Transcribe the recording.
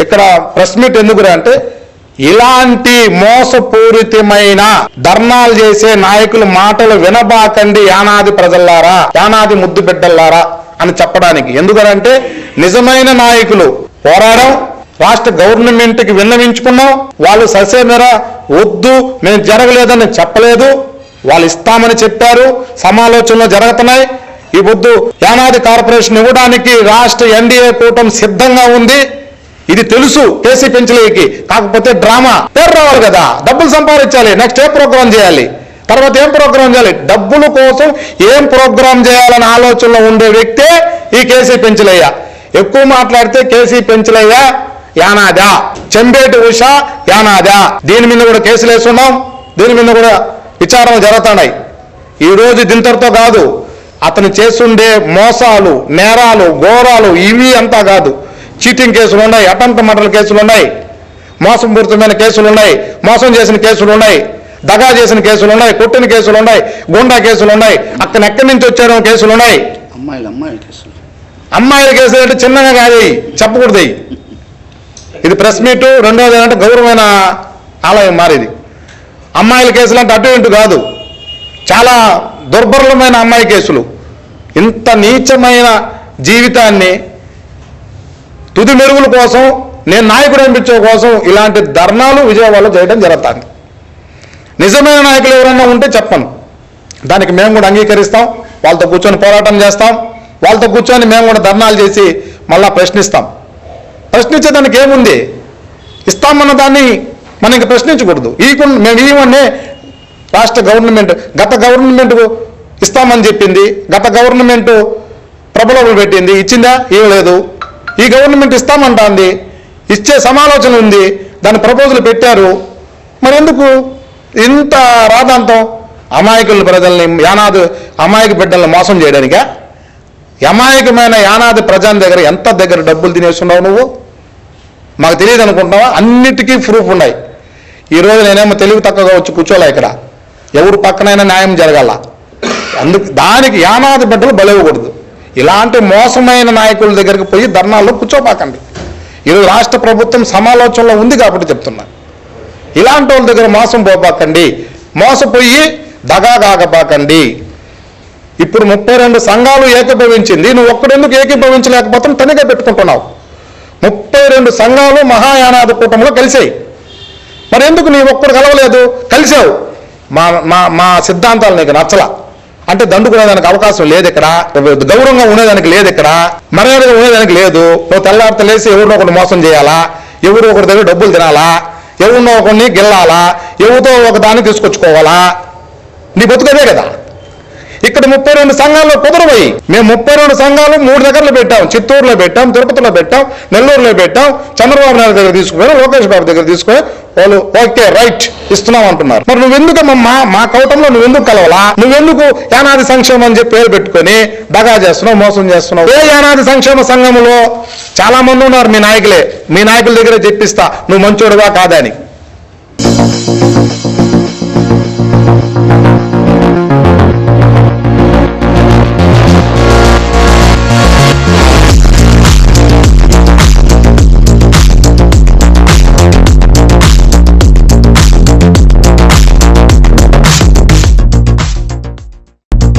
ఇక్కడ press meet ఎందుకురా అంటే ఇలాంటి మోసపూరితమైన ధర్నాలు చేసే నాయకుల మాటలు వినబాకండి యానాది ప్రజల్లారా, యానాది ముద్దు బిడ్డల్లారా అని చెప్పడానికి. ఎందుకంటే నిజమైన నాయకులు పోరాడం, రాష్ట్ర గవర్నమెంట్కి విన్నవించుకున్నాం, వాళ్ళు ససేమేరా వద్దు మేము జరగలేదని చెప్పలేదు, వాళ్ళు ఇస్తామని చెప్పారు, సమాలోచనలు జరుగుతున్నాయి. ఈ వద్దు యానాది కార్పొరేషన్ ఇవ్వడానికి రాష్ట్ర ఎన్డీఏ కూటమి సిద్ధంగా ఉంది. ఇది తెలుసు కేసీ పెంచలేకి. కాకపోతే డ్రామా పేరు రావాలి కదా, డబ్బులు సంపాదించాలి, నెక్స్ట్ ఏ ప్రోగ్రాం చేయాలి, తర్వాత ఏం ప్రోగ్రాం చేయాలి, డబ్బుల కోసం ఏం ప్రోగ్రాం చేయాలనే ఆలోచనలో ఉండే వ్యక్తే ఈ కేసీ పెంచలయ్య. ఎక్కువ మాట్లాడితే కేసీ పెంచలయ్య యానాదా, చెంబేటి ఉష యానాదా, దీని మీద కూడా కేసులు వేస్తున్నాం, దీని మీద కూడా విచారణ జరుగుతున్నాయి. ఈ రోజు దింతటితో కాదు, అతను చేస్తుండే మోసాలు, నేరాలు, ఘోరాలు ఇవి అంతా కాదు. చీటింగ్ కేసులు ఉన్నాయి, అటెంప్ట్ మర్డర్ కేసులు ఉన్నాయి, మోసపూరితమైన కేసులు ఉన్నాయి, మోసం చేసిన కేసులు ఉన్నాయి, దగా చేసిన కేసులు ఉన్నాయి, కొట్టిన కేసులు ఉన్నాయి, గుండా కేసులు ఉన్నాయి, అతను ఎక్కడి నుంచి వచ్చారో కేసులు ఉన్నాయి. అమ్మాయిల కేసులు అంటే చిన్నగా కాదు, చెప్పకూడదు. ఇది ప్రెస్ మీటు. రెండోది ఏంటంటే గౌరవమైన ఆలయం మారేది. అమ్మాయిల కేసులు అంటే అటు ఇటు కాదు, చాలా దుర్భరమైన అమ్మాయి కేసులు. ఇంత నీచమైన జీవితాన్ని తుది మెరుగుల కోసం, నేను నాయకుడు అనిపించే కోసం ఇలాంటి ధర్నాలు విజయవాడలో చేయడం జరుగుతుంది. నిజమైన నాయకులు ఎవరన్నా ఉంటే చెప్పను, దానికి మేము కూడా అంగీకరిస్తాం, వాళ్ళతో కూర్చొని పోరాటం చేస్తాం, వాళ్ళతో కూర్చొని మేము కూడా ధర్నాలు చేసి మళ్ళా ప్రశ్నిస్తాం. ప్రశ్నించేదానికి ఏముంది, ఇస్తామన్న దాన్ని మనం ఇంక ప్రశ్నించకూడదు. మేము ఇవన్నీ రాష్ట్ర గవర్నమెంట్ గత గవర్నమెంట్ ఇస్తామని చెప్పింది, గత గవర్నమెంట్ ప్రబలోలు పెట్టింది, ఇచ్చిందా? ఇవ్వలేదు. ఈ గవర్నమెంట్ ఇస్తామంటుంది, ఇచ్చే సమాలోచన ఉంది, దాని ప్రపోజల్ పెట్టారు. మరి ఎందుకు ఇంత రాదాంతం? అమాయకుల ప్రజల్ని, యానాది అమాయక బిడ్డల్ని మోసం చేయడానికా? అమాయకమైన యానాది ప్రజల దగ్గర ఎంత దగ్గర డబ్బులు తినేస్తున్నావు నువ్వు? మాకు తెలియదు అనుకుంటున్నావా? అన్నిటికీ ప్రూఫ్ ఉన్నాయి. ఈరోజు నేనేమో తెలివి తక్కువగా వచ్చి కూర్చోలే, ఇక్కడ ఎవరు పక్కనైనా న్యాయం జరగాల. దానికి యానాది బిడ్డలు బలవ్వకూడదు. ఇలాంటి మోసమైన నాయకుల దగ్గరికి పోయి ధర్నాల్లో కూర్చోపాకండి. ఈరోజు రాష్ట్ర ప్రభుత్వం సమాలోచనలో ఉంది కాబట్టి చెప్తున్నా, ఇలాంటి వాళ్ళ దగ్గర మోసం పోపాకండి, మోసపోయి దగా కాకపాకండి. ఇప్పుడు 32 సంఘాలు ఏకీభవించింది, నువ్వు ఒక్కడెందుకు ఏకీభవించలేకపోతే తనిఖీ పెట్టుకుంటున్నావు. 32 సంఘాలు మహాయానాది కూటమిలో కలిసాయి, మరి ఎందుకు నీ ఒక్కడు కలవలేదు? కలిసావు, మా సిద్ధాంతాలు నీకు నచ్చలా అంటే దండుకునేదానికి అవకాశం లేదు ఇక్కడ, గౌరవంగా ఉండేదానికి లేదు ఇక్కడ, మర్యాదగా ఉండేదానికి లేదు. నువ్వు తెల్లారితో లేసి ఎవరినో ఒకటి మోసం చేయాలా, ఎవరు ఒకరి దగ్గర డబ్బులు తినాలా, ఎవరినో ఒకరిని గెల్లాలా, ఎవరితో ఒక దాన్ని తీసుకొచ్చుకోవాలా, నీ బతుకదే కదా. ఇక్కడ 32 సంఘాల్లో కుదరపోయి మేము 32 సంఘాలు 3 దగ్గరలో పెట్టాం, చిత్తూరులో పెట్టాం, తిరుపతిలో పెట్టాం, నెల్లూరులో పెట్టాం, చంద్రబాబు నాయుడు దగ్గర తీసుకుని, లోకేష్ బాబు దగ్గర తీసుకుని వాళ్ళు ఓకే రైట్ ఇస్తున్నాం అంటున్నారు. మరి నువ్వెందుకమ్మా మా కౌటంలో నువ్వెందుకు కలవాలా? నువ్వెందుకు యానాది సంక్షేమం అని చెప్పి పేరు పెట్టుకొని దగా చేస్తున్నావు, మోసం చేస్తున్నావు? ఏ యానాది సంక్షేమ సంఘంలో చాలా మంది ఉన్నారు మీ నాయకులే, మీ నాయకుల దగ్గరే చెప్పిస్తా నువ్వు మంచోడుగా కాదని.